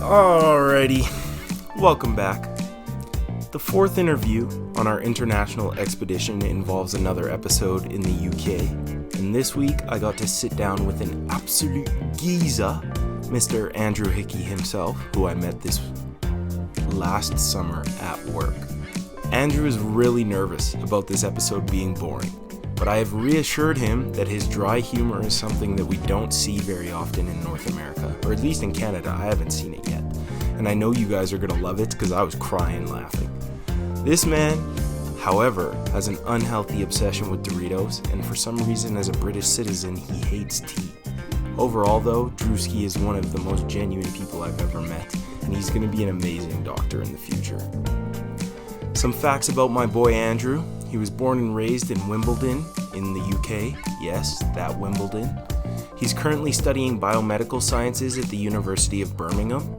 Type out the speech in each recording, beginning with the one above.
Alrighty, welcome back. The fourth interview on our international expedition involves another episode in the UK, and this week I got to sit down with an absolute geezer, Mr. Andrew Hickey himself, who I met this last summer at work. Andrew is really nervous about this episode being boring, but I have reassured him that his dry humor is something that we don't see very often in North America, or at least in Canada. I haven't seen it yet, and I know you guys are going to love it because I was crying laughing. This man, however, has an unhealthy obsession with Doritos, and for some reason as a British citizen, he hates tea. Overall though, Drewski is one of the most genuine people I've ever met, and he's going to be an amazing doctor in the future. Some facts about my boy Andrew. He was born and raised in Wimbledon in the UK. Yes, that Wimbledon. He's currently studying biomedical sciences at the University of Birmingham.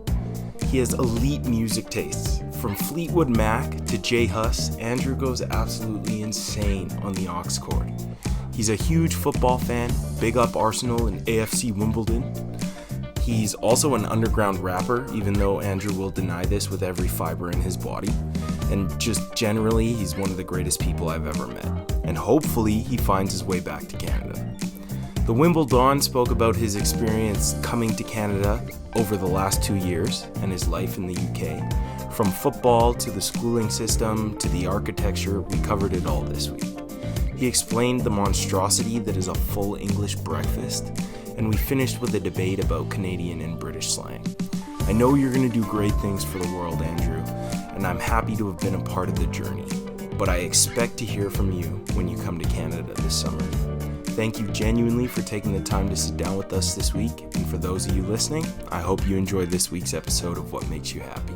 He has elite music tastes. From Fleetwood Mac to J Hus, Andrew goes absolutely insane on the aux chord. He's a huge football fan, big up Arsenal and AFC Wimbledon. He's also an underground rapper, even though Andrew will deny this with every fiber in his body. And just generally, he's one of the greatest people I've ever met. And hopefully, he finds his way back to Canada. The Wimbledon spoke about his experience coming to Canada over the last 2 years and his life in the UK. From football to the schooling system to the architecture, we covered it all this week. He explained the monstrosity that is a full English breakfast, and we finished with a debate about Canadian and British slang. I know you're going to do great things for the world, Andrew, and I'm happy to have been a part of the journey, but I expect to hear from you when you come to Canada this summer. Thank you genuinely for taking the time to sit down with us this week, and for those of you listening, I hope you enjoyed this week's episode of What Makes You Happy.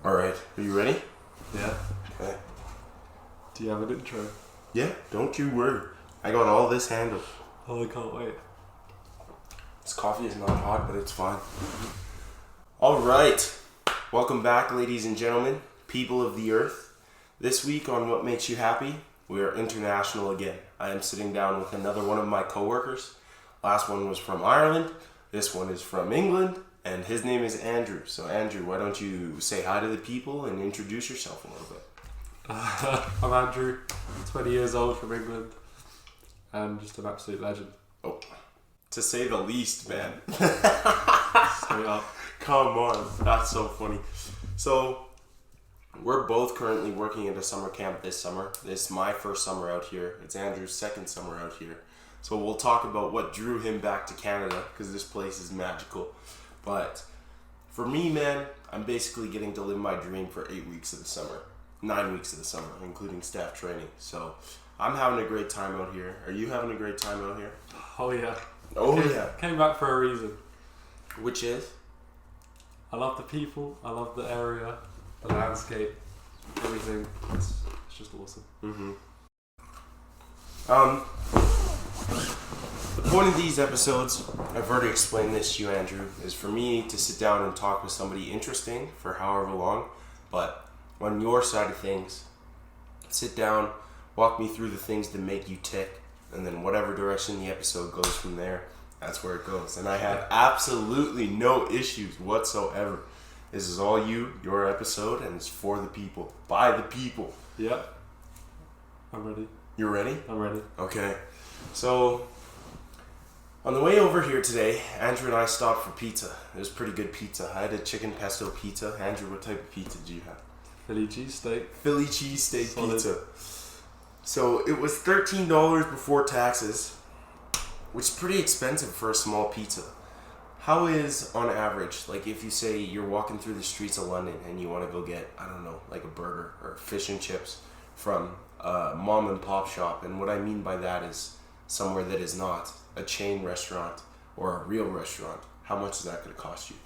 Alright, are you ready? Yeah. Okay. Do you have an intro? Yeah, don't you worry. I got all this handled. Oh, I can't wait. This coffee is not hot, but it's fine. Alright, welcome back, ladies and gentlemen, people of the earth. This week on What Makes You Happy, we are international again. I am sitting down with another one of my coworkers. Last one was from Ireland, this one is from England, and his name is Andrew. So Andrew, why don't you say hi to the people and introduce yourself a little bit? I'm Andrew, 20 years old from England, and just an absolute legend. Oh, to say the least, man. Straight up. Come on, that's so funny. So, we're both currently working at a summer camp this summer. This is my first summer out here. It's Andrew's second summer out here. So we'll talk about what drew him back to Canada, because this place is magical. But for me, man, I'm basically getting to live my dream for 8 weeks of the summer. 9 weeks of the summer, including staff training. So I'm having a great time out here. Are you having a great time out here? Oh yeah. Yeah. Came back for a reason. Which is? I love the people, I love the area, the landscape, everything. It's just awesome. Mm-hmm. The point of these episodes, I've already explained this to you, Andrew, is for me to sit down and talk with somebody interesting for however long, but on your side of things, sit down, walk me through the things that make you tick, and then whatever direction the episode goes from there, that's where it goes. And I have absolutely no issues whatsoever. This is all you, your episode, and it's for the people, by the people. Yep. I'm ready. You're ready? I'm ready. Okay. So, on the way over here today, Andrew and I stopped for pizza. It was pretty good pizza. I had a chicken pesto pizza. Andrew, what type of pizza did you have? Philly cheesesteak. Philly cheesesteak Solid. pizza. So it was $13 before taxes, which is pretty expensive for a small pizza. How is, on average, like if you say you're walking through the streets of London and you want to go get, I don't know, like a burger or fish and chips from a mom and pop shop, and what I mean by that is somewhere that is not a chain restaurant or a real restaurant, how much is that going to cost you?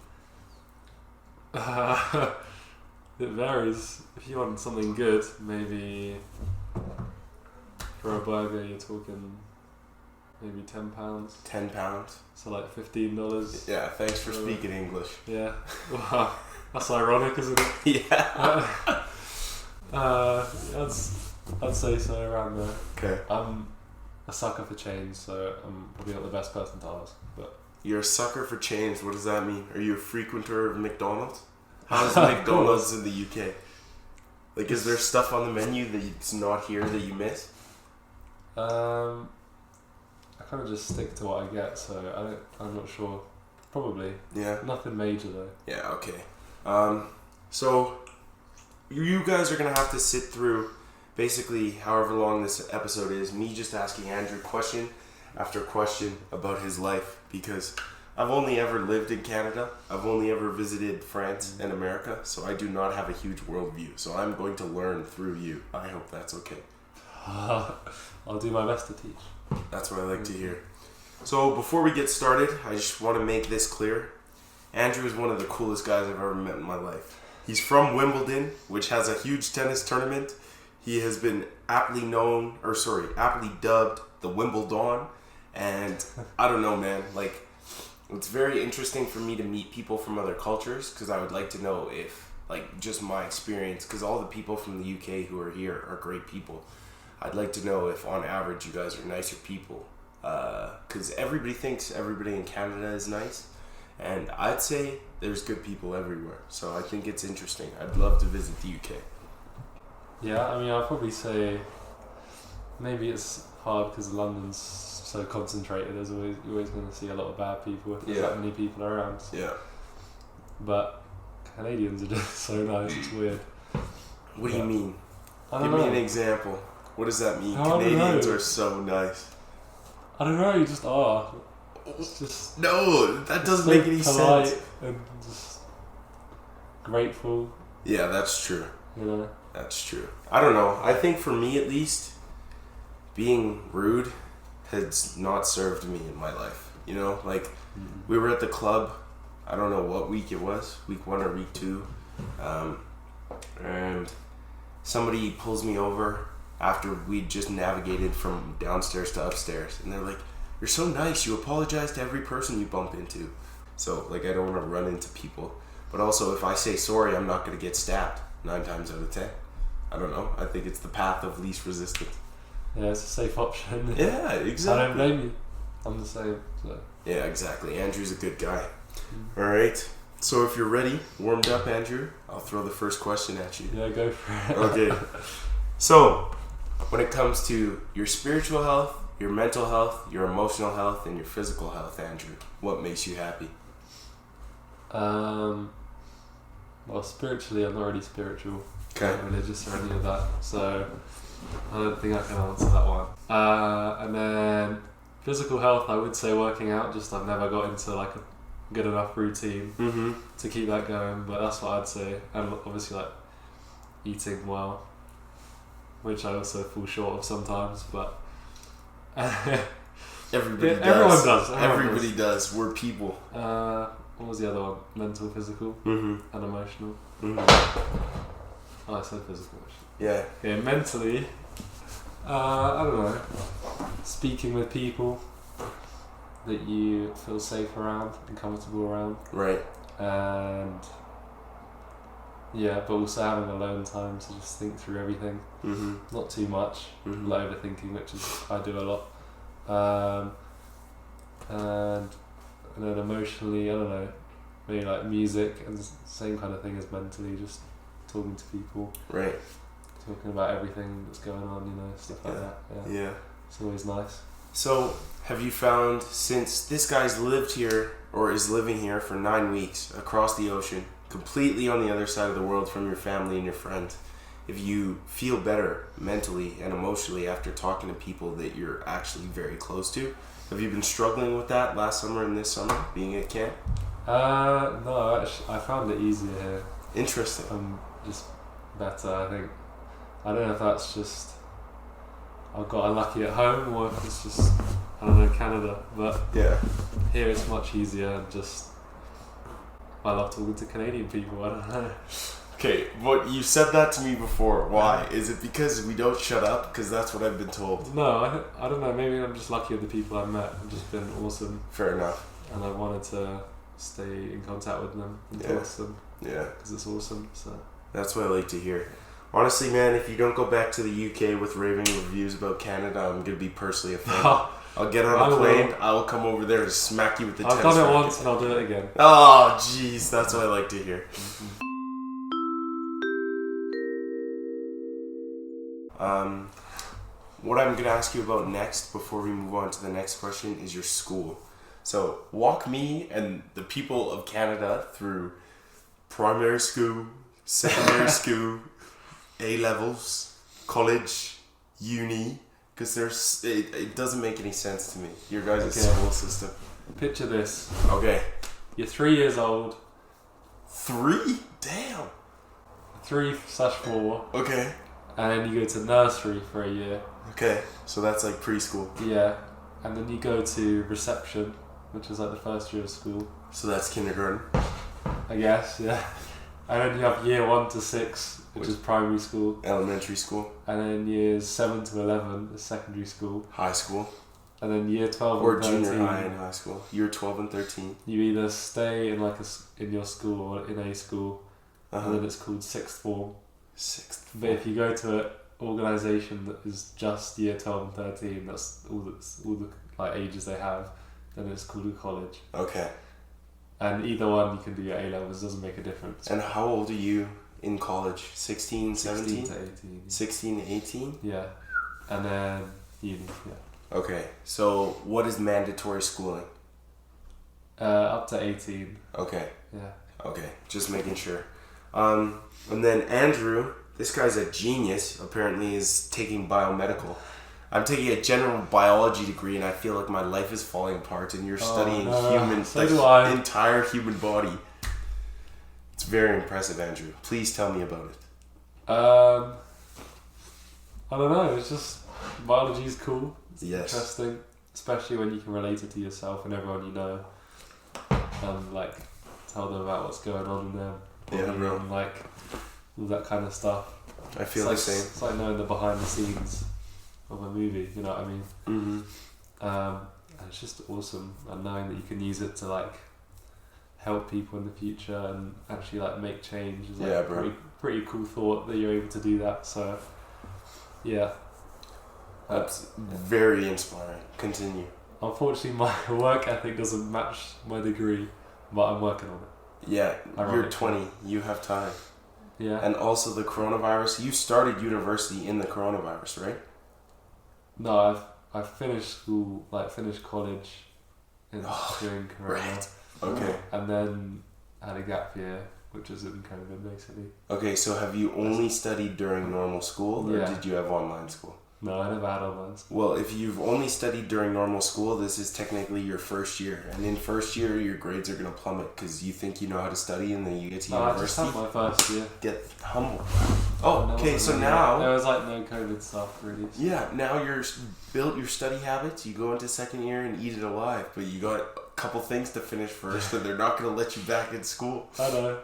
It varies. If you want something good, maybe for a burger you're talking maybe £10. £10? So like $15. Yeah, thanks for speaking English. Yeah. Wow. That's ironic, isn't it? Yeah. I'd say so, around there. Okay. I'm a sucker for chains, so I'm probably not the best person to ask. But You're a sucker for chains. What does that mean? Are you a frequenter of McDonald's? How's McDonald's in the UK? Like, is there stuff on the menu that's not here that you miss? I kind of just stick to what I get, so I'm not sure. Probably. Yeah. Nothing major though. Yeah. Okay. So you guys are gonna have to sit through basically however long this episode is, me just asking Andrew question after question about his life, because I've only ever lived in Canada. I've only ever visited France and America, so I do not have a huge worldview. So I'm going to learn through you. I hope that's okay. I'll do my best to teach. That's what I like to hear. So before we get started, I just want to make this clear. Andrew is one of the coolest guys I've ever met in my life. He's from Wimbledon, which has a huge tennis tournament. He has been aptly dubbed the Wimbledon. And I don't know, man, like, it's very interesting for me to meet people from other cultures, because I would like to know if, like, just my experience, because all the people from the UK who are here are great people. I'd like to know if on average you guys are nicer people, because everybody thinks everybody in Canada is nice, and I'd say there's good people everywhere. So I think it's interesting. I'd love to visit the UK. Yeah, I mean, I'll probably say maybe it's hard because London's so concentrated. You're always going to see a lot of bad people if there's that many people around. Yeah. But Canadians are just so nice. It's weird. What do you mean? I don't Give know. me an example. What does that mean? I don't Canadians know. are so nice. I don't know. You just are. It's just No, that doesn't so make any polite sense. and just grateful. Yeah, that's true. You know. That's true. I don't know. I think for me at least, being rude has not served me in my life. You know, like we were at the club. I don't know what week it was, week 1 or week 2, and somebody pulls me over after we just navigated from downstairs to upstairs, and they're like, "You're so nice. You apologize to every person you bump into." So like, I don't want to run into people, but also if I say sorry, I'm not going to get stabbed 9 times out of 10. I don't know. I think it's the path of least resistance. Yeah, it's a safe option. Yeah, exactly. I don't blame you. I'm the same. So. Yeah, exactly. Andrew's a good guy. All right. So if you're ready, warmed up, Andrew, I'll throw the first question at you. Yeah, go for it. Okay. So, when it comes to your spiritual health, your mental health, your emotional health, and your physical health, Andrew, what makes you happy? Well, spiritually, I'm not really spiritual. Okay. I'm not religious or any of that, so I don't think I can answer that one. And then physical health, I would say working out. Just I've never got into like a good enough routine to keep that going, but that's what I'd say. And obviously like eating well, which I also fall short of sometimes, but Everybody does. Everyone does. Everybody does. We're people. What was the other one? Mental, physical, and emotional. Oh, I said physical. Actually. Yeah. Okay, mentally, I don't know. Speaking with people that you feel safe around and comfortable around. Right. And yeah, but also having alone time to just think through everything. Not too much, like overthinking, which is I do a lot. And then emotionally, I don't know, maybe like music and same kind of thing as mentally, just talking to people. Right. Talking about everything that's going on, you know, stuff like that. Yeah. It's always nice. So, have you found, since this guy's lived here, or is living here for 9 weeks, across the ocean, completely on the other side of the world from your family and your friends, if you feel better mentally and emotionally after talking to people that you're actually very close to? Have you been struggling with that last summer and this summer, being at camp? No, actually, I found it easier here. Interesting. Just better, I think. I don't know if that's just I've got unlucky at home or if it's just, I don't know, Canada, but yeah, here it's much easier and just I love talking to Canadian people, I don't know. Okay, but you said that to me before. Why? Is it because we don't shut up? Because that's what I've been told. No, I don't know, maybe I'm just lucky with the people I've met. They've just been awesome. Fair enough. And I wanted to stay in contact with them and talk to them. Yeah. Because it's awesome, so. That's what I like to hear. Honestly, man, if you don't go back to the UK with raving reviews about Canada, I'm gonna be personally offended. I'll get on a plane. I will come over there and smack you with the. I've done it once, and I'll do it again. Oh, jeez, that's what I like to hear. What I'm gonna ask you about next, before we move on to the next question, is your school. So, walk me and the people of Canada through primary school, secondary school, A-levels, college, uni, because it doesn't make any sense to me. Your guys' school system. Picture this. Okay. You're 3 years old. 3? Damn. 3/4. Okay. And then you go to nursery for a year. Okay. So that's like preschool. Yeah. And then you go to reception, which is like the first year of school. So that's kindergarten. I guess, yeah. And then you have year 1 to 6, which is primary school. Elementary school. And then years 7 to 11 is secondary school. High school. And then year 12 or and 13. Or junior high and high school. Year 12 and 13. You either stay in in your school or in a school, and then it's called sixth form. Sixth form. But if you go to an organisation that is just year 12 and 13, that's all the like ages they have, then it's called a college. Okay. And either one you can do your A-levels, doesn't make a difference. And how old are you in college? 16, 17? 16 to 18. 16 to 18? Yeah. And then uni, yeah. Okay, so what is mandatory schooling? Up to 18. Okay. Yeah. Okay, just making sure. And then Andrew, this guy's a genius, apparently is taking biomedical. I'm taking a general biology degree and I feel like my life is falling apart and you're studying the entire human body. It's very impressive, Andrew. Please tell me about it. I don't know, it's just biology is cool. It's interesting, especially when you can relate it to yourself and everyone you know, and like tell them about what's going on in them. Yeah, bro. And like all that kind of stuff. I feel the same. It's like knowing the behind the scenes of a movie. You know what I mean? Mm-hmm. And it's just awesome, and knowing that you can use it to like help people in the future and actually like make change is like pretty cool thought that you're able to do that. So yeah. That's very inspiring. Continue. Unfortunately, my work ethic doesn't match my degree, but I'm working on it. Yeah, you're 20. You have time. Yeah. And also the coronavirus. You started university in the coronavirus, right? No, I've finished school, like finished college during Corona. Right. Okay. And then had a gap year, which was in COVID, basically. Okay, so have you only studied during normal school, or did you have online school? No, I never had online school. Well, if you've only studied during normal school, this is technically your first year. And in first year, your grades are going to plummet because you think you know how to study and then you get to university. I just had my first year. Get humble. Oh, okay, so now... There was like no COVID stuff, really. So. Yeah, now you're built your study habits, you go into second year and eat it alive. But you got a couple things to finish first and they're not going to let you back in school. I know.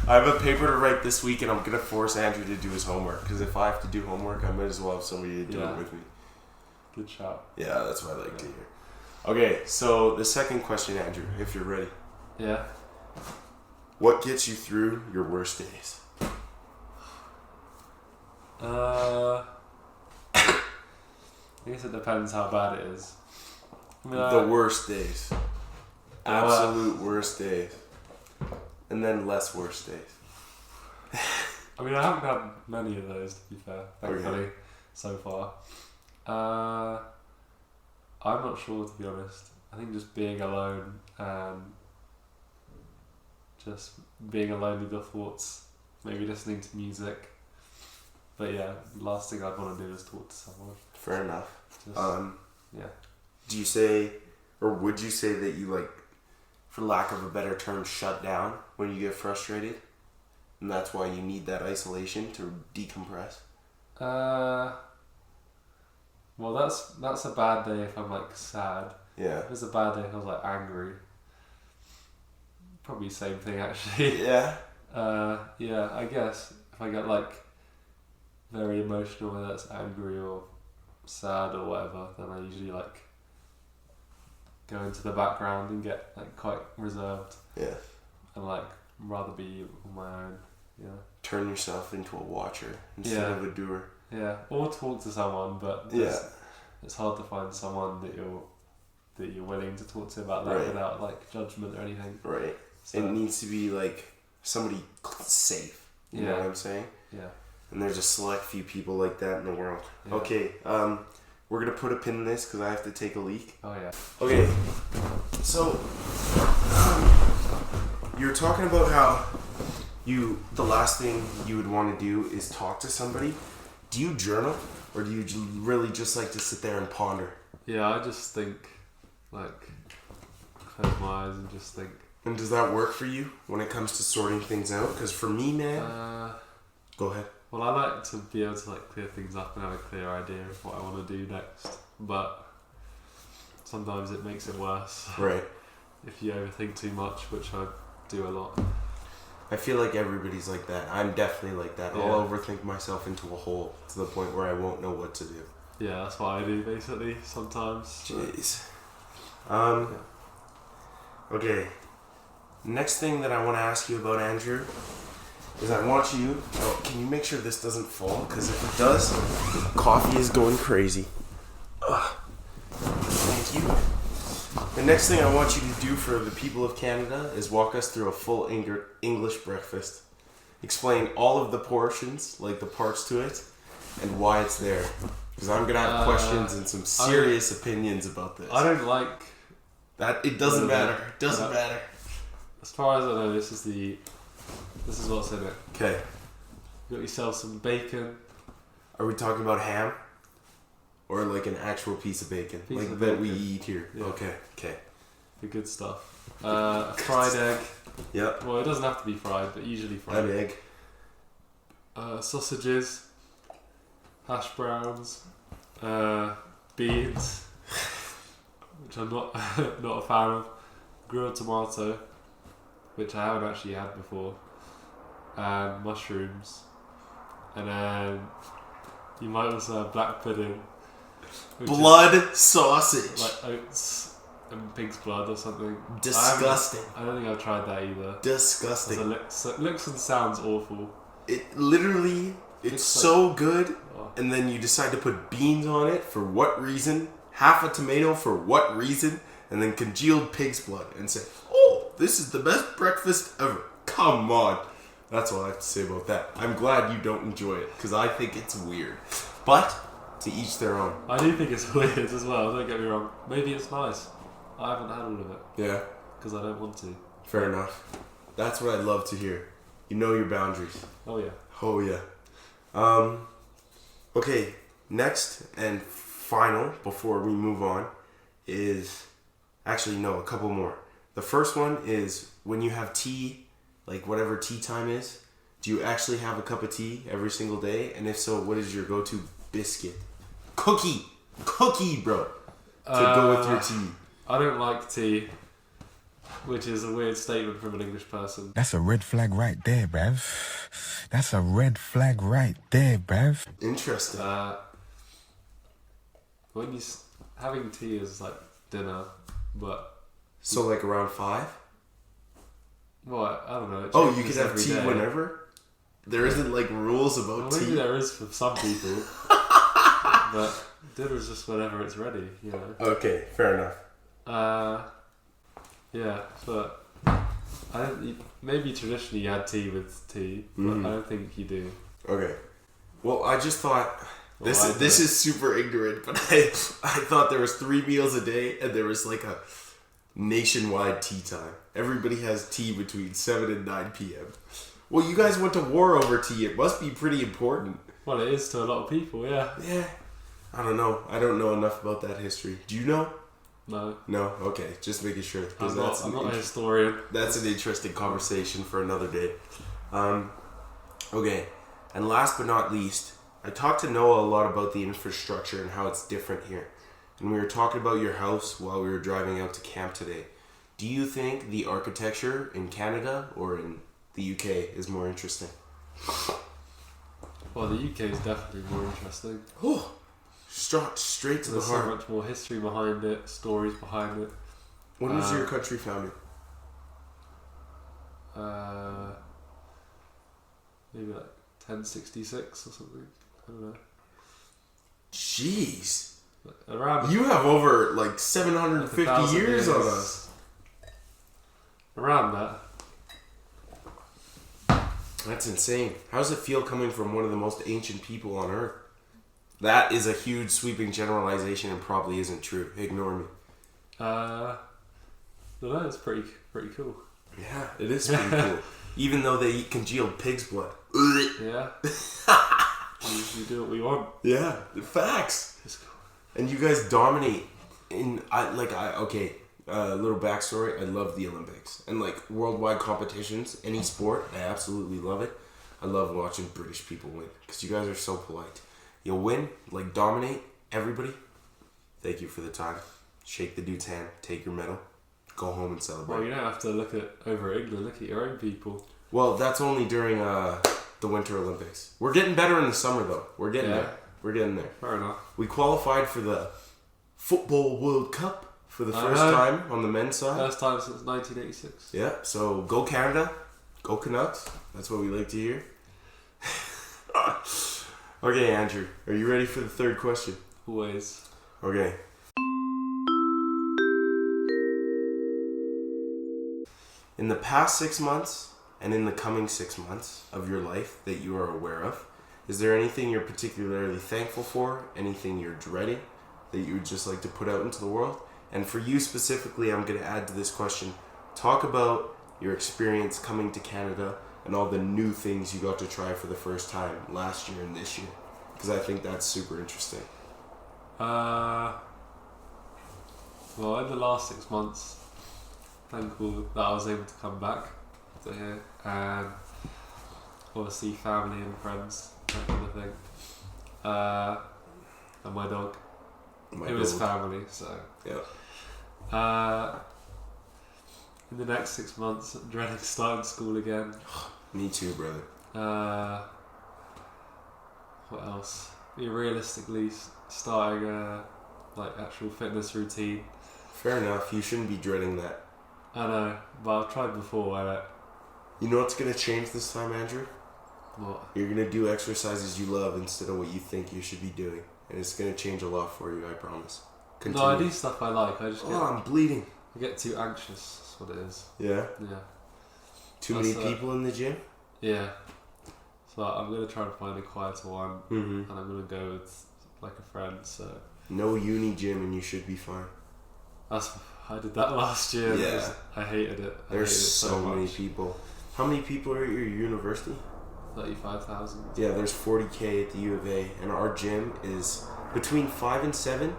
I have a paper to write this week and I'm going to force Andrew to do his homework because if I have to do homework, I might as well have somebody to do it with me. Good shot. Yeah, that's what I like to hear. Okay, so the second question, Andrew, if you're ready. Yeah. What gets you through your worst days? I guess it depends how bad it is. The worst days. Absolute worst days. And then less worst days. I mean, I haven't had many of those, to be fair, thankfully, so far. I'm not sure, to be honest. I think just being alone and just being alone with your thoughts, maybe listening to music. But yeah, the last thing I'd want to do is talk to someone. Fair enough. Yeah. Do you say, or would you say that you like, for lack of a better term, shut down when you get frustrated? And that's why you need that isolation to decompress? Well, that's a bad day if I'm like sad. Yeah. If it's a bad day if I was like angry. Probably same thing actually. Yeah? Yeah, I guess if I get like very emotional, whether that's angry or sad or whatever, then I usually like go into the background and get like quite reserved. Yeah. And like rather be on my own. Yeah. turn yourself into a watcher instead of a doer. Yeah, or talk to someone, but it's hard to find someone that you're willing to talk to about that without like judgment or anything. Right. So, it needs to be like somebody safe. You know what I'm saying? Yeah. And there's a select few people like that in the world. Yeah. Okay, we're gonna put a pin in this because I have to take a leak. Oh yeah. Okay. So you were talking about how the last thing you would want to do is talk to somebody. Do you journal, or do you really just like to sit there and ponder? Yeah, I just think, like, close my eyes and just think. And does that work for you when it comes to sorting things out? Because for me, man, go ahead. Well, I like to be able to like clear things up and have a clear idea of what I want to do next, but sometimes it makes it worse. Right. If you overthink too much, which I do a lot. I feel like everybody's like that. I'm definitely like that. Yeah. I'll overthink myself into a hole to the point where I won't know what to do. Yeah, that's what I do basically sometimes. Jeez. Okay. Next thing that I want to ask you about, Andrew, is I want you... Oh, can you make sure this doesn't fall? Because if it does, coffee is going crazy. Ugh. Thank you. The next thing I want you to do for the people of Canada is walk us through a full English breakfast. Explain all of the portions, like the parts to it, and why it's there. Because I'm going to have questions and some serious opinions about this. I don't like... That. It doesn't matter. It doesn't matter. As far as I know, this is what's in it. Okay. You got yourself some bacon. Are we talking about ham? Or like an actual piece of bacon? That we eat here? Yeah. Okay. The good stuff. A fried egg. Yep. Well, it doesn't have to be fried, but usually fried. An egg. Sausages. Hash browns. Beans. Which I'm not a fan of. Grilled tomato, which I haven't actually had before. And mushrooms. And then you might also have black pudding. Blood sausage. Like oats and pig's blood or something. Disgusting. I don't think I've tried that either. Disgusting. It looks and sounds awful. It literally, it's so good, and then you decide to put beans on it for what reason? Half a tomato for what reason? And then congealed pig's blood and say, oh, this is the best breakfast ever. Come on. That's all I have to say about that. I'm glad you don't enjoy it, because I think it's weird. But to each their own. I do think it's weird as well, don't get me wrong. Maybe it's nice. I haven't had all of it. Yeah. Because I don't want to. Fair enough. That's what I love to hear. You know your boundaries. Oh yeah. Oh yeah. Okay, next and final, before we move on, is... Actually, no, a couple more. The first one is when you have tea, like whatever tea time is, do you actually have a cup of tea every single day? And if so, what is your go-to biscuit? Cookie, bro, to go with your tea. I don't like tea, which is a weird statement from an English person. That's a red flag right there, bruv. That's a red flag right there, bruv. Interesting. When you having tea is like dinner, but so like around 5. Well, I don't know. Oh, you can have tea whenever. There isn't like rules about tea. Maybe there is for some people, but dinner is just whenever it's ready, you know. Okay, fair enough. Yeah, but maybe traditionally you had tea with tea, but I don't think you do. Okay. Well, I just thought this is super ignorant, but I thought there was 3 meals a day and there was like a nationwide tea time. Everybody has tea between 7 and 9 p.m. Well, you guys went to war over tea. It must be pretty important. Well, it is to a lot of people, yeah. Yeah. I don't know. I don't know enough about that history. Do you know? No. No? Okay. Just making sure. I'm not a historian. That's an interesting conversation for another day. Okay. And last but not least, I talked to Noah a lot about the infrastructure and how it's different here. And we were talking about your house while we were driving out to camp today. Do you think the architecture in Canada or in the UK is more interesting? Well, the UK is definitely more interesting. Oh, straight to the heart. There's so much more history behind it, stories behind it. When was your country founded? maybe like 1066 or something. I don't know. Jeez. Around. You have over like 750 like years on us. Around that. That's insane. How does it feel coming from one of the most ancient people on Earth? That is a huge sweeping generalization and probably isn't true. Ignore me. No, it's pretty cool. Yeah, it is pretty cool. Even though they eat congealed pig's blood. Yeah. we do what we want. Yeah, the facts. It's cool. And you guys dominate in little backstory. I love the Olympics and like worldwide competitions, any sport. I absolutely love it. I love watching British people win because you guys are so polite. You'll win, like dominate everybody. Thank you for the time. Shake the dude's hand, take your medal, go home and celebrate. Well, you don't have to look at over England. Look at your own people. Well, that's only during the Winter Olympics. We're getting better in the summer though. We're getting there. We're getting there. Fair enough. We qualified for the Football World Cup for the first time on the men's side. First time since 1986. Yeah, so go Canada, go Canucks. That's what we like to hear. Okay, Andrew, are you ready for the third question? Always. Okay. In the past 6 months and in the coming 6 months of your life that you are aware of, is there anything you're particularly thankful for? Anything you're dreading that you would just like to put out into the world? And for you specifically, I'm going to add to this question. Talk about your experience coming to Canada and all the new things you got to try for the first time last year and this year. Because I think that's super interesting. Well, in the last 6 months, thankful that I was able to come back to here and obviously family and friends, that kind of thing. And my dog. It was family, so. Yeah. In the next 6 months, I'm dreading starting school again. Me too, brother. What else? Realistically, starting a actual fitness routine. Fair enough. You shouldn't be dreading that. I know, but I've tried before. You know what's gonna change this time, Andrew? What? You're gonna do exercises you love instead of what you think you should be doing, and it's gonna change a lot for you. I promise. Continue. No, I do stuff I like. I'm bleeding. I get too anxious. That's what it is. Yeah. Yeah. Too many people in the gym. Yeah. So I'm gonna try and find a quieter one, and I'm gonna go with like a friend. So. No uni gym, and you should be fine. I did that last year. Yeah. I hated it. There's so many people. How many people are at your university? 35,000. Yeah, there's 40K at the U of A, and our gym is between 5 and 7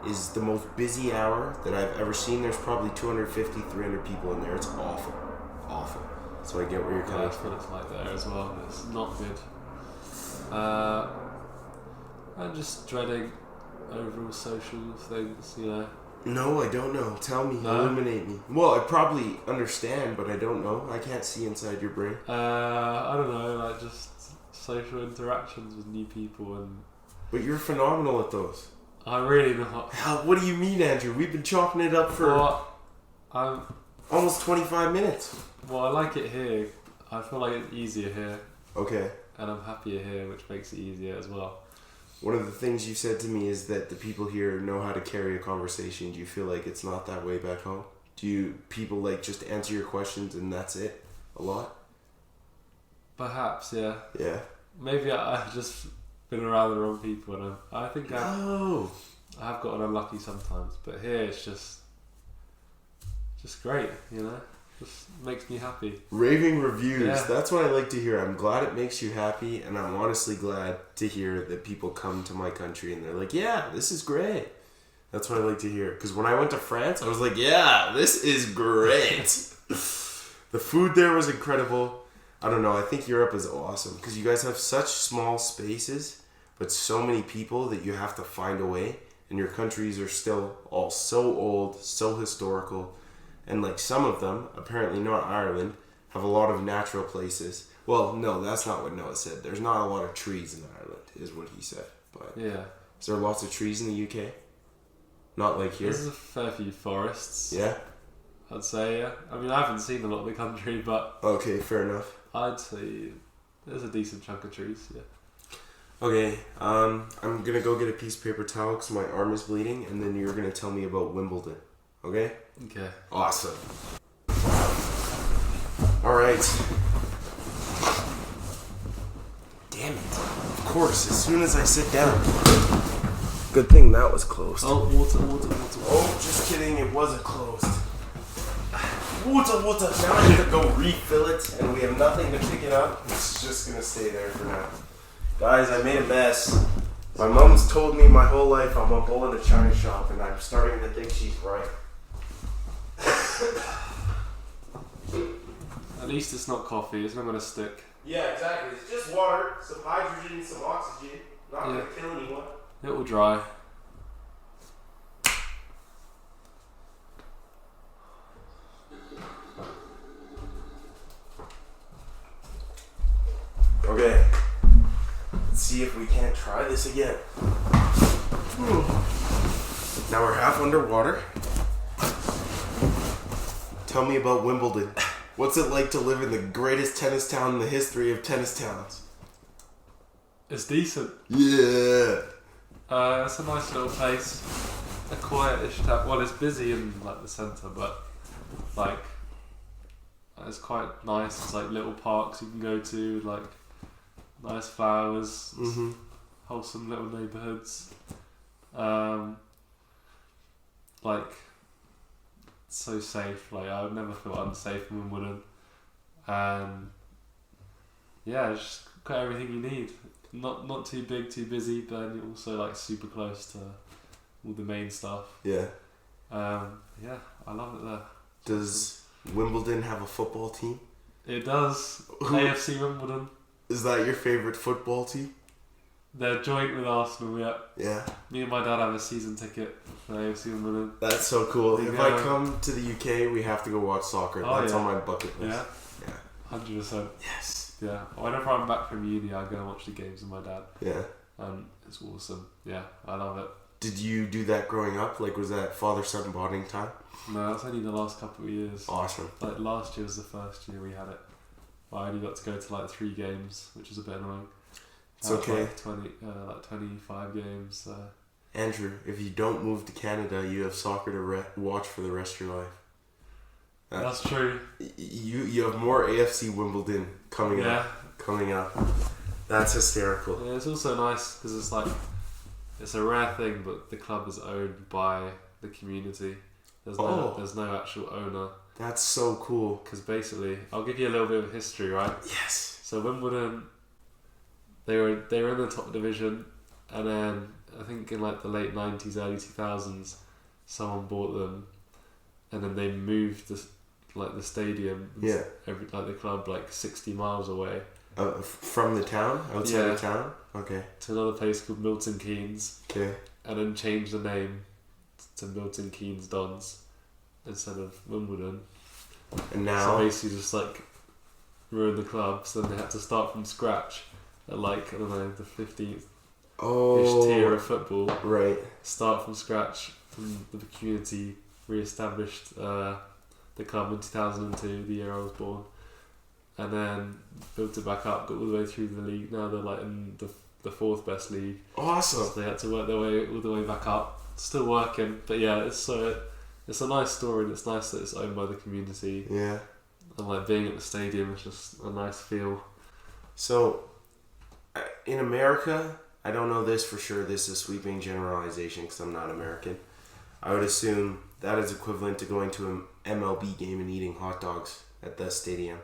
is the most busy hour that I've ever seen. There's probably 250, 300 people in there. It's awful. Awful. So I get where you're coming from. That's what it's like there as well. It's not good. I'm just dreading overall social things, you know. No, I don't know. Tell me. Illuminate me. Well, I probably understand, but I don't know. I can't see inside your brain. I don't know, like just social interactions with new people and... But you're phenomenal at those. I'm really not. What do you mean, Andrew? We've been chalking it up for almost 25 minutes. Well, I like it here. I feel like it's easier here. Okay. And I'm happier here, which makes it easier as well. One of the things you said to me is that the people here know how to carry a conversation. Do you feel like it's not that way back home? Do people like just answer your questions and that's it? A lot? Perhaps, yeah. Yeah. Maybe I've just been around the wrong people, and I think I have gotten unlucky sometimes. But here it's just great, you know. Just makes me happy. Raving reviews. Yeah. That's what I like to hear. I'm glad it makes you happy, and I'm honestly glad to hear that people come to my country and they're like, yeah, this is great. That's what I like to hear. Because when I went to France, I was like, yeah, this is great. The food there was incredible. I don't know. I think Europe is awesome because you guys have such small spaces, but so many people that you have to find a way. And your countries are still all so old, so historical. And like some of them, apparently not Ireland, have a lot of natural places. Well, no, that's not what Noah said. There's not a lot of trees in Ireland, is what he said. But yeah. Is there lots of trees in the UK? Not like here? There's a fair few forests. Yeah? I'd say, yeah. I mean, I haven't seen a lot of the country, but... Okay, fair enough. I'd say There's a decent chunk of trees, yeah. Okay, I'm gonna go get a piece of paper towel because my arm is bleeding, and then you're gonna tell me about Wimbledon. Okay? Okay. Awesome. Alright. Damn it. Of course, as soon as I sit down. Good thing that was closed. Oh, water. Oh, just kidding, it wasn't closed. Water. Now I have to go refill it, and we have nothing to pick it up. It's just gonna stay there for now. Guys, I made a mess. My mom's told me my whole life I'm a bull in a china shop, and I'm starting to think she's right. At least it's not coffee, it's not going to stick. Yeah, exactly. It's just water, some hydrogen, some oxygen. Not going to kill anyone. It will dry. Okay. Let's see if we can't try this again. Now we're half underwater. Tell me about Wimbledon. What's it like to live in the greatest tennis town in the history of tennis towns? It's decent. Yeah. It's a nice little place. A quietish town. Well, it's busy in like the centre, but like it's quite nice. It's like little parks you can go to, like nice flowers, wholesome little neighbourhoods. Like so safe. Like I would never feel unsafe in Wimbledon, and yeah, it's just got everything you need. Not too big, too busy, but then you're also like super close to all the main stuff. Yeah. Yeah, I love it there. Does Wimbledon have a football team? It does. AFC Wimbledon. Is that your favorite football team? They're joint with Arsenal, yeah. Yeah. Me and my dad have a season ticket for AFC Wimbledon. That's so cool. If I come to the UK, we have to go watch soccer. Oh, That's yeah. on my bucket list. Yeah? Yeah. 100%. Yes. Yeah. Whenever I'm back from uni, I go and watch the games with my dad. Yeah. And it's awesome. Yeah, I love it. Did you do that growing up? Like, was that father-son bonding time? No, that's only the last couple of years. Awesome. Like last year was the first year we had it. I only got to go to like 3 games, which is a bit annoying. It's okay. Like 25 games. Andrew, if you don't move to Canada, you have soccer to watch for the rest of your life. That's true. You have more AFC Wimbledon coming up. That's hysterical. Yeah, it's also nice because it's like it's a rare thing, but the club is owned by the community. There's no actual owner. That's so cool. Because basically, I'll give you a little bit of history, right? Yes. So Wimbledon, they were in the top division, and then I think in like the late 90s, early 2000s, someone bought them, and then they moved the stadium, the club, like 60 miles away. From the town, outside of town. Okay. To another place called Milton Keynes. Okay. And then changed the name to Milton Keynes Dons instead of Wimbledon. And now, so basically just like ruined the club. So then they had to start from scratch at like, I don't know, the 15th ish tier of football. Right. Start from scratch from the community. Re-established the club in 2002, the year I was born, and then built it back up. Got all the way through the league. Now they're like in the 4th best league. Awesome. So they had to work their way all the way back up. Still working, but yeah, it's a nice story, and it's nice that it's owned by the community. Yeah. And like being at the stadium is just a nice feel. So, in America, I don't know this for sure. This is a sweeping generalization because I'm not American. I would assume that is equivalent to going to an MLB game and eating hot dogs at the stadium.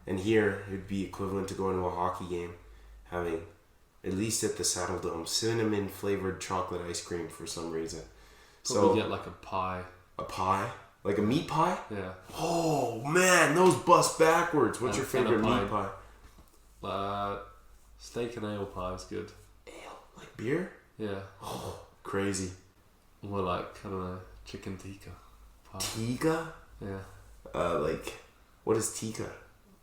And here, it would be equivalent to going to a hockey game, having, at least at the Saddle Dome, cinnamon-flavored chocolate ice cream for some reason. Probably get like a pie. A pie? Like a meat pie? Yeah. Oh, man, those bust backwards. What's your favorite meat pie? Steak and ale pie is good. Ale? Like beer? Yeah. Oh, crazy. More like, I don't know, chicken tikka pie. Tikka? Yeah. What is tikka?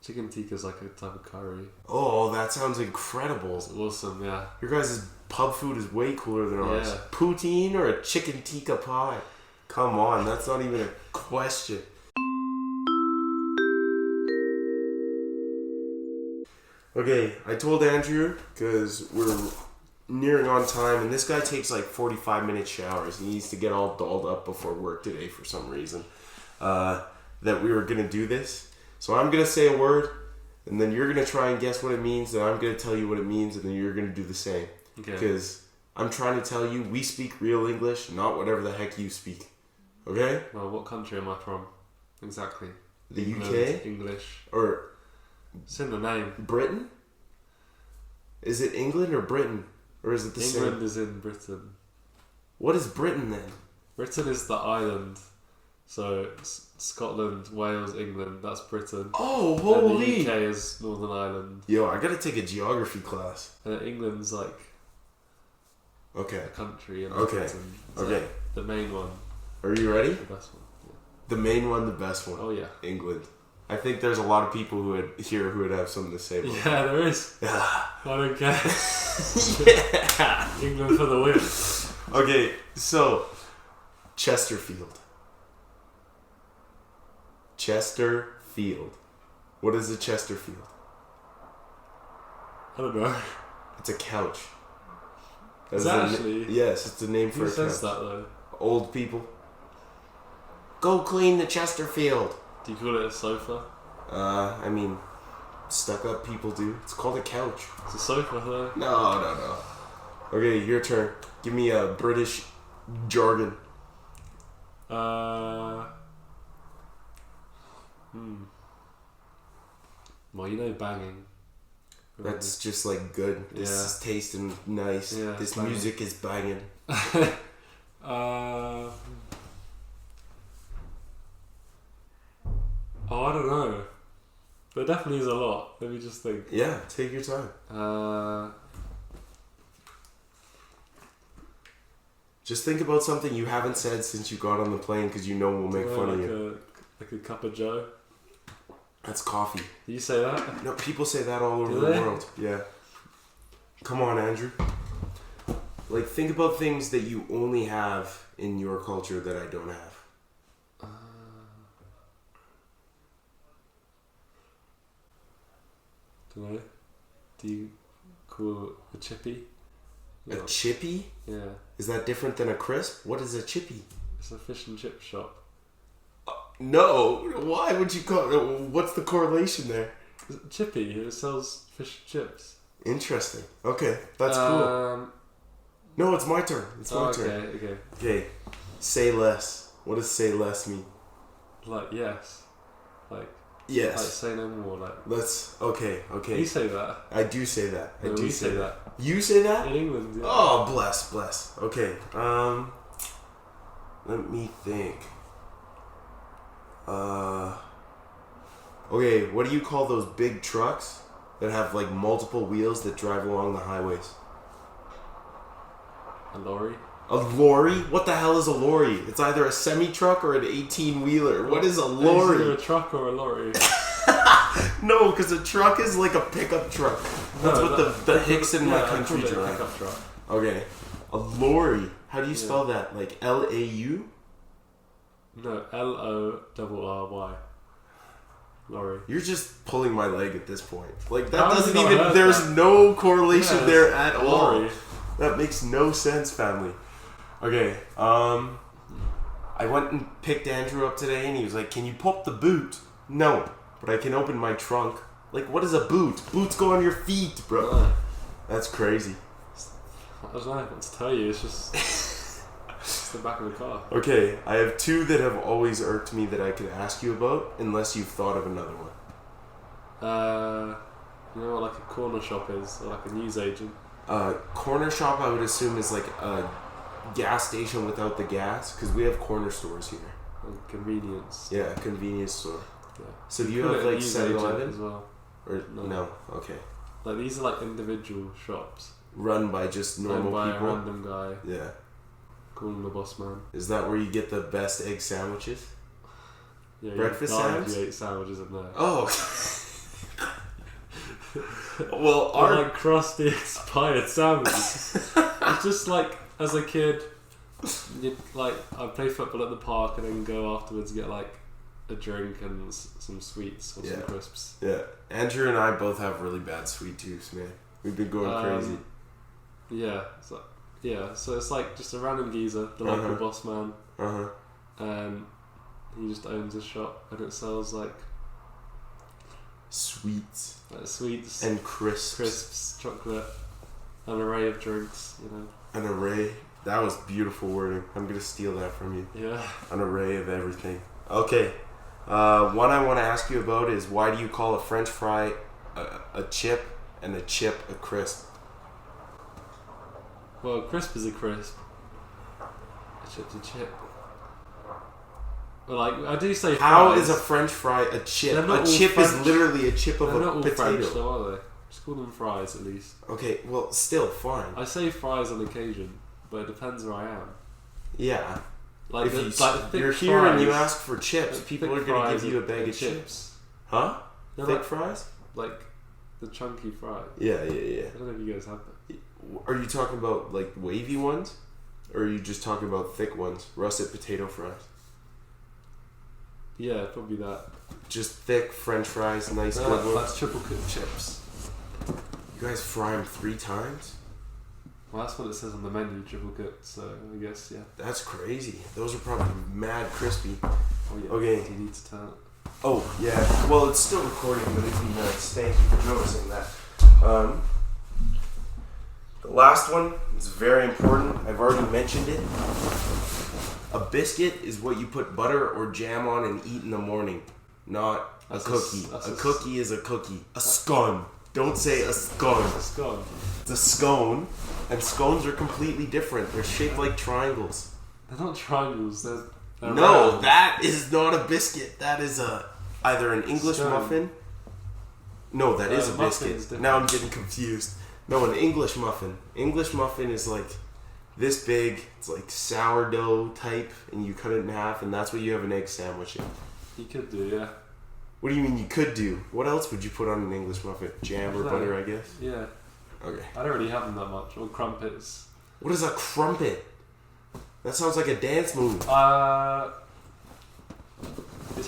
Chicken tikka is like a type of curry. Oh, that sounds incredible. It's awesome, yeah. Your guys' pub food is way cooler than ours. Yeah. Poutine or a chicken tikka pie? Come on, that's not even a question. Okay, I told Andrew, because we're nearing on time, and this guy takes like 45-minute showers. He needs to get all dolled up before work today for some reason. That we were going to do this. So I'm going to say a word, and then you're going to try and guess what it means, and I'm going to tell you what it means, and then you're going to do the same. Okay. Because I'm trying to tell you, we speak real English, not whatever the heck you speak. Okay? Well, what country am I from? Exactly. The England, UK? English. Or It's in the name. Britain? Is it England or Britain? Or is it the same? England is in Britain. What is Britain then? Britain is the island. So Scotland, Wales, England, that's Britain. Oh, And holy! the UK is Northern Ireland. Yo, I gotta take a geography class. And England's like Okay. a country. And Okay. Britain. It's Okay. like the main one, Are you ready? the best one. The main one, the best one. Oh yeah. England. I think there's a lot of people who would have something to say about it. Yeah, there is. Yeah. I don't care. Yeah. England for the win. Okay, so Chesterfield. Chesterfield. What is a Chesterfield? I don't know. It's a couch. Is That that is actually? yes, it's the name for Who a says couch. that though? Old people. Go clean the Chesterfield. Do you call it a sofa? I mean, stuck-up people do. It's called a couch. It's a sofa though. No. Okay, your turn. Give me a British jargon. Well, you know banging. That's just like good. This Yeah. is tasting nice. Yeah, This banging. music is banging. Oh, I don't know. There definitely is a lot. Let me just think. Yeah, take your time. Just think about something you haven't said since you got on the plane because you know we'll make fun of you. Like a cup of joe. That's coffee. Do you say that? No, people say that all over Do the they? world. Yeah. Come on, Andrew. Like, think about things that you only have in your culture that I don't have. Don't know. Do you call a chippy? A chippy? Yeah. Is that different than a crisp? What is a chippy? It's a fish and chip shop. No. Why would you call it? What's the correlation there? It's a chippy. It sells fish and chips. Interesting. Okay, that's cool. No, it's my turn. It's my turn. Okay. Okay. Say less. What does say less mean? Like yes. Like Yes. say no more. Like Let's. Okay. you say that. I do say that. I No, do we say say that. You say that? In England. Yeah. Oh, bless. Okay. Let me think. Okay, what do you call those big trucks that have like multiple wheels that drive along the highways? A lorry. A lorry? What the hell is a lorry? It's either a semi-truck or an 18-wheeler. What is a lorry? Is it a truck or a lorry? No, because a truck is like a pickup truck. That's what the hicks in my country drive. Pickup truck. Okay. A lorry. How do you spell that? Like L-A-U? No, L-O-R-R-Y. Lorry. You're just pulling my leg at this point. Like, that How have doesn't you not even... heard There's that? no correlation Yeah, there at all. lorry. That makes no sense, family. Okay, I went and picked Andrew up today, and he was like, "Can you pop the boot?" No, but I can open my trunk. Like, what is a boot? Boots go on your feet, bro. That's crazy. I don't know what to tell you. It's just it's the back of the car. Okay, I have two that have always irked me that I could ask you about, unless you've thought of another one. You know what like a corner shop is, or like a newsagent? Corner shop, I would assume, is like a gas station without the gas, because we have corner stores here. Like convenience. Yeah, a convenience store. Yeah. So do you Call have it a like newsagent 7-Eleven? as well? Or No. no? Okay. Like these are like individual shops. Run by just normal Owned by people. a random guy. Yeah. Call him the boss man. Is that where you get the best egg sandwiches? Yeah, Breakfast you die if sandwiches? you ate sandwiches in there. Oh. Well, Or like crusty expired sandwiches. It's just like as a kid, I'd play football at the park and then go afterwards and get like a drink and some sweets or some crisps. Yeah. Andrew and I both have really bad sweet tooths, man. We've been going crazy. Yeah. So it's like just a random geezer, the local boss man. And he just owns a shop and it sells like sweets and crisps, chocolate, an array of drinks, An array. That was beautiful wording. I'm gonna steal that from you. Yeah. An array of everything. Okay. One I want to ask you about is why do you call a French fry a chip and a chip a crisp? Well, a crisp is a crisp. A chip's a chip. But like, I do say fries. How is a French fry a chip? A chip French. is literally a chip of They're a not all potato. French though, are they? Just call them fries at least. Okay, well, still, fine. I say fries on occasion, but it depends where I am. Yeah. Like, you're here and you ask for chips, people are going to give you a bag of chips. Huh? Thick fries? Like the chunky fries. Yeah. I don't know if you guys have that. Are you talking about like wavy ones? Or are you just talking about thick ones? Russet potato fries? Yeah, probably that. Just thick French fries, nice good ones. That's triple cooked chips. You guys fry them 3 times? Well, that's what it says on the menu, triple cooked, so I guess, yeah. That's crazy. Those are probably mad crispy. Oh, yeah. Okay. Do you need to turn it? Oh, yeah. Well, it's still recording, but it'd be nice. Thank you for noticing that. The last one is very important. I've already mentioned it. A biscuit is what you put butter or jam on and eat in the morning, not a cookie. A cookie is a cookie. A scone. Don't say a scone. A scone. It's a scone, and scones are completely different. They're shaped like triangles. They're not triangles. They're no, round. that is not a biscuit. That is either an English muffin. No, that is a biscuit. Now I'm getting confused. No, an English muffin. English muffin is like this big. It's like sourdough type, and you cut it in half, and that's what you have an egg sandwich in. You could do, yeah. What do you mean you could do? What else would you put on an English muffin? Jam or butter, I guess? Yeah. Okay. I don't really have them that much. Or crumpets. What is a crumpet? That sounds like a dance move. It's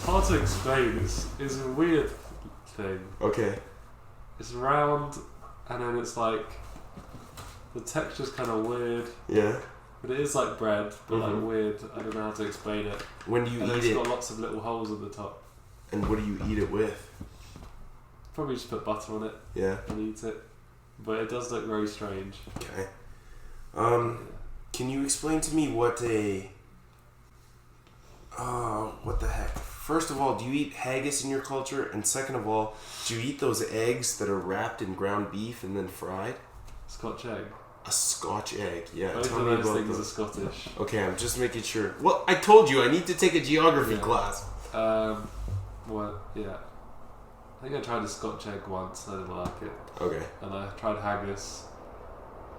hard to explain. It's a weird thing. Okay. It's round, and then it's like the texture's kind of weird. Yeah. But it is like bread, but like weird. I don't know how to explain it. When do you eat it? It's got lots of little holes at the top. And what do you eat it with? Probably just put butter on it. Yeah. And eat it. But it does look very strange. Okay. Can you explain to me what what the heck? First of all, do you eat haggis in your culture? And second of all, do you eat those eggs that are wrapped in ground beef and then fried? Scotch egg. A Scotch egg, yeah. Both Tell of me those about things those. are Scottish. Okay, I'm just making sure. Well, I told you I need to take a geography class. Well, yeah. I think I tried a Scotch egg once. I didn't like it. Okay. And I tried haggis.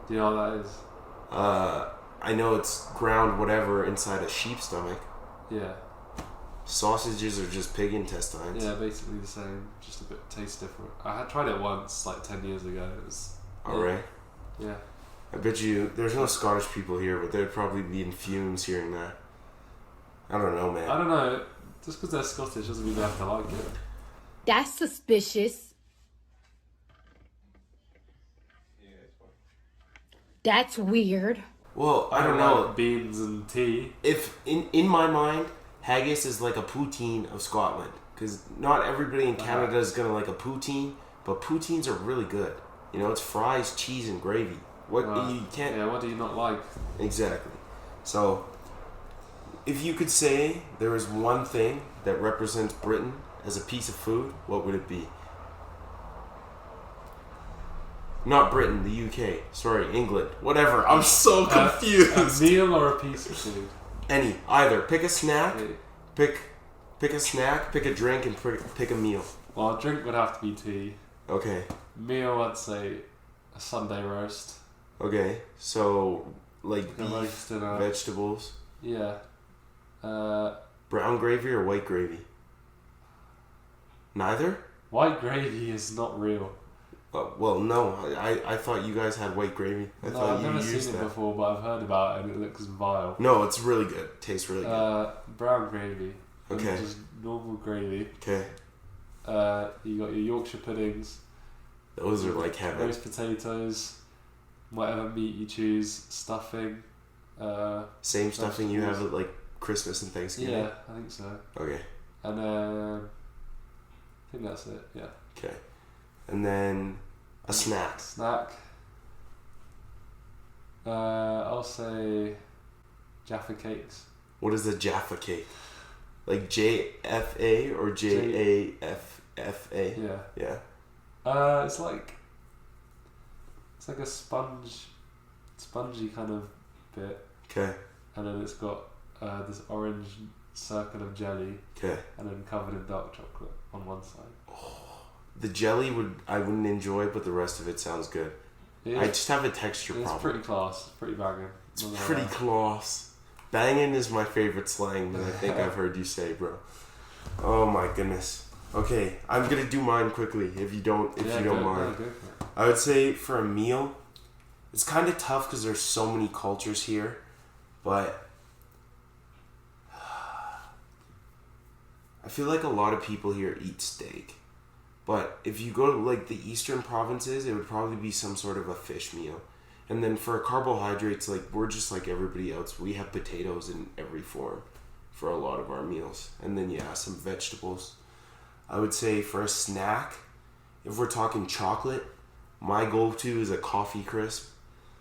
Do you know what that is? I know it's ground whatever inside a sheep's stomach. Yeah. Sausages are just pig intestines. Yeah, basically the same. Just a bit tastes different. I had tried it once, like 10 years ago. It was. Alright. Yeah. I bet you there's no Scottish people here, but they'd probably be in fumes hearing that. I don't know, man. I don't know. Just because they're Scottish doesn't mean they have to like it. That's suspicious. That's weird. Well, I don't know. Like beans and tea. If in my mind, haggis is like a poutine of Scotland, because not everybody in Canada is gonna like a poutine, but poutines are really good. You know, it's fries, cheese, and gravy. What you can't. Yeah. What do you not like? Exactly. So, if you could say there is one thing that represents Britain as a piece of food, what would it be? Not Britain, the UK. Sorry, England. Whatever. I'm so confused. A meal or a piece of food? Any. Either. Pick a snack. Okay. Pick a snack, pick a drink, and pick a meal. Well, a drink would have to be tea. Okay. Meal, I'd say a Sunday roast. Okay. So, like beef, roast and vegetables. Yeah. Brown gravy or white gravy? Neither? White gravy is not real. Well, no. I thought you guys had white gravy. I thought I've you never used seen that. it before, but I've heard about it and it looks vile. No, it's really good. Tastes really good. Brown gravy. Okay. Just normal gravy. Okay. You got your Yorkshire puddings. Those are like heaven. Roast potatoes, whatever meat you choose, stuffing. Same stuffing you have at like Christmas and Thanksgiving? Yeah, I think so. Okay. And then I think that's it, yeah. Okay. And then a snack. I'll say Jaffa cakes. What is a Jaffa cake? Like JFA or JAFFA? Yeah. Yeah. It's like a spongy kind of bit. Okay. And then it's got this orange circle of jelly. Okay. And then covered in dark chocolate on one side. Oh, the jelly I wouldn't enjoy, but the rest of it sounds good. I just have a texture problem. It's pretty class. It's pretty banging. It's pretty class. Banging is my favorite slang that I think I've heard you say, bro. Oh my goodness. Okay, I'm gonna do mine quickly if you don't mind. Yeah, I would say for a meal, it's kind of tough because there's so many cultures here, but I feel like a lot of people here eat steak. But if you go to like the eastern provinces, it would probably be some sort of a fish meal. And then for carbohydrates, like we're just like everybody else. We have potatoes in every form for a lot of our meals. And then some vegetables. I would say for a snack, if we're talking chocolate, my go-to is a coffee crisp.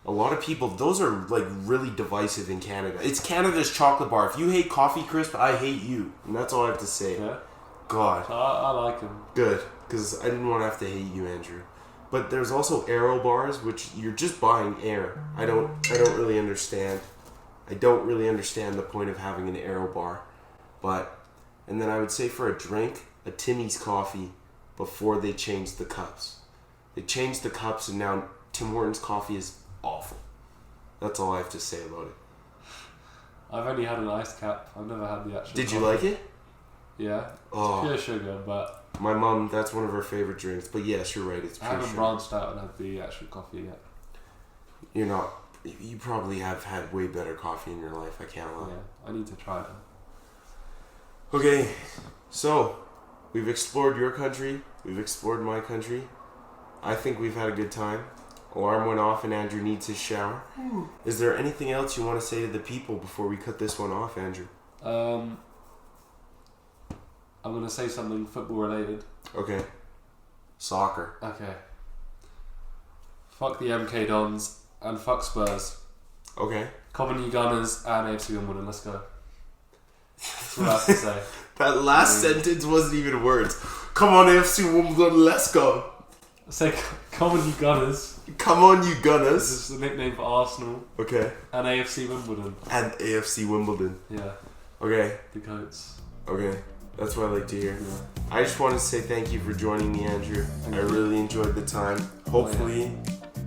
A lot of people, those are like really divisive in Canada. It's Canada's chocolate bar. If you hate coffee crisp, I hate you. And that's all I have to say. Yeah. God. I like them. Good. Because I didn't want to have to hate you, Andrew. But there's also Aero bars, which you're just buying air. I don't really understand. I don't really understand the point of having an Aero bar. And then I would say for a drink, a Timmy's coffee before they changed the cups. They changed the cups and now Tim Hortons coffee is awful. That's all I have to say about it. I've only had an iced cap. I've never had the actual Did coffee. you like it? Yeah. It's Oh. pure sugar, but My mom, that's one of her favorite drinks. But yes, you're right. It's I pure haven't sugar. branched out and had the actual coffee yet. You're not. You probably have had way better coffee in your life. I can't lie. Yeah, I need to try it. Okay, so we've explored your country. We've explored my country. I think we've had a good time. Alarm went off and Andrew needs his shower. Is there anything else you want to say to the people before we cut this one off, Andrew? I'm going to say something football related. Okay. Soccer. Okay. Fuck the MK Dons and fuck Spurs. Okay. Common you Gunners and AFC Wimbledon. Let's go. That's what I have to say. That last sentence wasn't even words. Come on, AFC Wimbledon, let's go. Say Common you Gunners. Come on, you This Gunners. is the nickname for Arsenal. Okay. And AFC Wimbledon. And AFC Wimbledon. Yeah. Okay. The Coats. Okay. That's what I like to hear. Yeah. I just want to say thank you for joining me, Andrew. Thank I you. really enjoyed the time. Hopefully,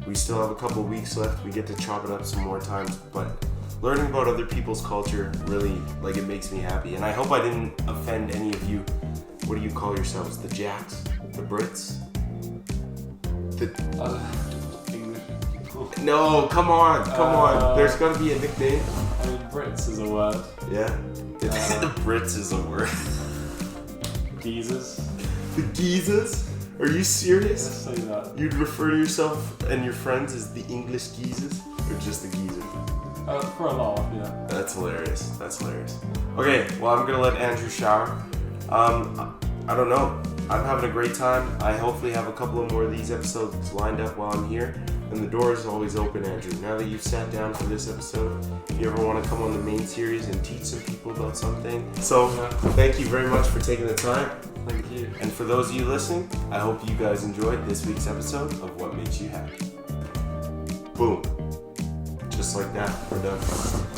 we still have a couple weeks left. We get to chop it up some more times. But learning about other people's culture really, it makes me happy. And I hope I didn't offend any of you. What do you call yourselves? The Jacks? The Brits? English people. No, come on. There's got to be a nickname. I mean, Brits is a word. Yeah? The Brits is a word. Geezers. The Geezers? Are you serious? Let's say that. You'd refer to yourself and your friends as the English Geezers? Or just the Geezer? For a laugh, yeah. That's hilarious. Okay, well, I'm going to let Andrew shower. I don't know. I'm having a great time. I hopefully have a couple of more of these episodes lined up while I'm here. And the door is always open, Andrew. Now that you've sat down for this episode, if you ever want to come on the main series and teach some people about something. So, thank you very much for taking the time. Thank you. And for those of you listening, I hope you guys enjoyed this week's episode of What Makes You Happy. Boom. Just like that, we're done.